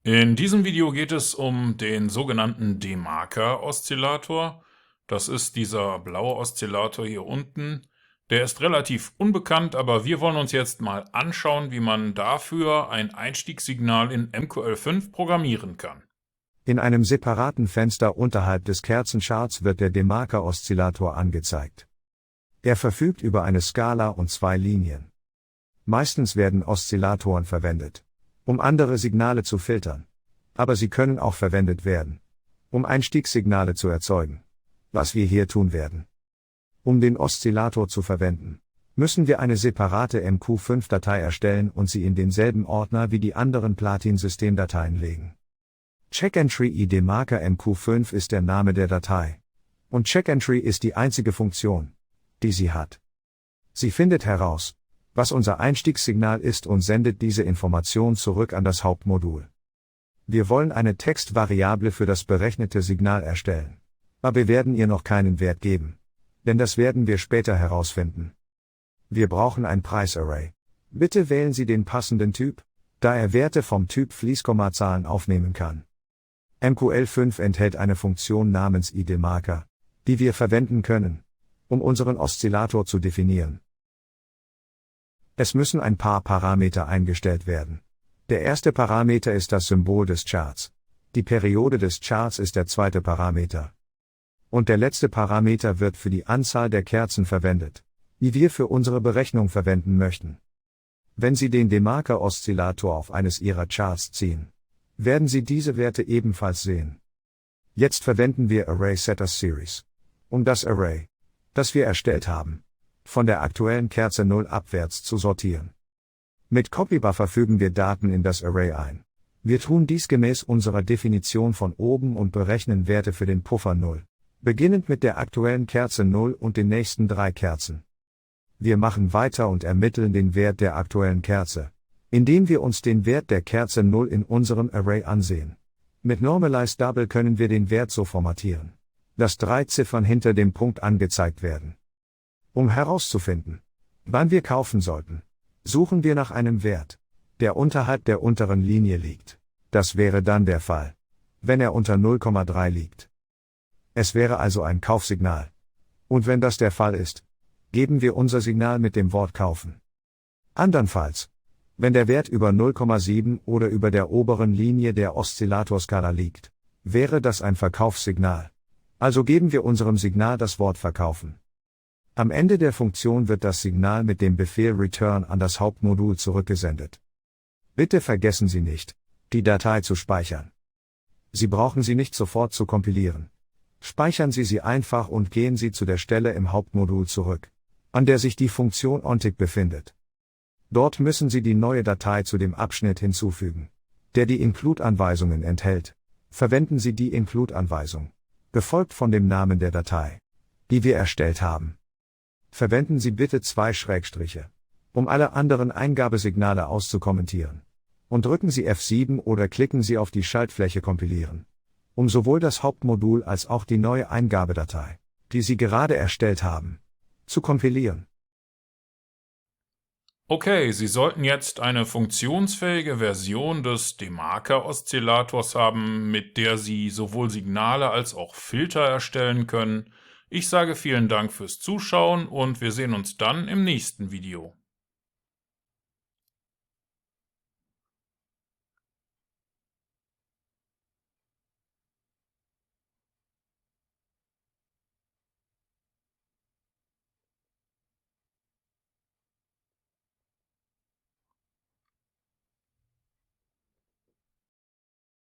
In diesem Video geht es um den sogenannten DeMarker-Oszillator. Das ist dieser blaue Oszillator hier unten. Der ist relativ unbekannt, aber wir wollen uns jetzt mal anschauen, wie man dafür ein Einstiegssignal in MQL5 programmieren kann. In einem separaten Fenster unterhalb des Kerzencharts wird der DeMarker-Oszillator angezeigt. Er verfügt über eine Skala und zwei Linien. Meistens werden Oszillatoren verwendet, um andere Signale zu filtern. Aber sie können auch verwendet werden, um Einstiegssignale zu erzeugen, was wir hier tun werden. Um den Oszillator zu verwenden, müssen wir eine separate MQ5-Datei erstellen und sie in denselben Ordner wie die anderen Platin-Systemdateien legen. Checkentry IDeMarker MQ5 ist der Name der Datei. Und Checkentry ist die einzige Funktion, die sie hat. Sie findet heraus, was unser Einstiegssignal ist und sendet diese Information zurück an das Hauptmodul. Wir wollen eine Textvariable für das berechnete Signal erstellen. Aber wir werden ihr noch keinen Wert geben. Denn das werden wir später herausfinden. Wir brauchen ein Preisarray. Bitte wählen Sie den passenden Typ, da er Werte vom Typ Fließkommazahlen aufnehmen kann. MQL5 enthält eine Funktion namens IDeMarker, die wir verwenden können, um unseren Oszillator zu definieren. Es müssen ein paar Parameter eingestellt werden. Der erste Parameter ist das Symbol des Charts. Die Periode des Charts ist der zweite Parameter. Und der letzte Parameter wird für die Anzahl der Kerzen verwendet, die wir für unsere Berechnung verwenden möchten. Wenn Sie den DeMarker-Oszillator auf eines Ihrer Charts ziehen, werden Sie diese Werte ebenfalls sehen. Jetzt verwenden wir ArraySetterSeries, um das Array, das wir erstellt haben, von der aktuellen Kerze 0 abwärts zu sortieren. Mit Copybuffer fügen wir Daten in das Array ein. Wir tun dies gemäß unserer Definition von oben und berechnen Werte für den Puffer 0, beginnend mit der aktuellen Kerze 0 und den nächsten 3 Kerzen. Wir machen weiter und ermitteln den Wert der aktuellen Kerze, indem wir uns den Wert der Kerze 0 in unserem Array ansehen. Mit Normalized Double können wir den Wert so formatieren, dass 3 Ziffern hinter dem Punkt angezeigt werden. Um herauszufinden, wann wir kaufen sollten, suchen wir nach einem Wert, der unterhalb der unteren Linie liegt. Das wäre dann der Fall, wenn er unter 0,3 liegt. Es wäre also ein Kaufsignal. Und wenn das der Fall ist, geben wir unser Signal mit dem Wort kaufen. Andernfalls, wenn der Wert über 0,7 oder über der oberen Linie der Oszillatorskala liegt, wäre das ein Verkaufssignal. Also geben wir unserem Signal das Wort verkaufen. Am Ende der Funktion wird das Signal mit dem Befehl return an das Hauptmodul zurückgesendet. Bitte vergessen Sie nicht, die Datei zu speichern. Sie brauchen sie nicht sofort zu kompilieren. Speichern Sie sie einfach und gehen Sie zu der Stelle im Hauptmodul zurück, an der sich die Funktion onTick befindet. Dort müssen Sie die neue Datei zu dem Abschnitt hinzufügen, der die Include-Anweisungen enthält. Verwenden Sie die Include-Anweisung, gefolgt von dem Namen der Datei, die wir erstellt haben. Verwenden Sie bitte 2 Schrägstriche, um alle anderen Eingabesignale auszukommentieren. Und drücken Sie F7 oder klicken Sie auf die Schaltfläche Kompilieren, um sowohl das Hauptmodul als auch die neue Eingabedatei, die Sie gerade erstellt haben, zu kompilieren. Okay, Sie sollten jetzt eine funktionsfähige Version des DeMarker-Oszillators haben, mit der Sie sowohl Signale als auch Filter erstellen können. Ich sage vielen Dank fürs Zuschauen und wir sehen uns dann im nächsten Video.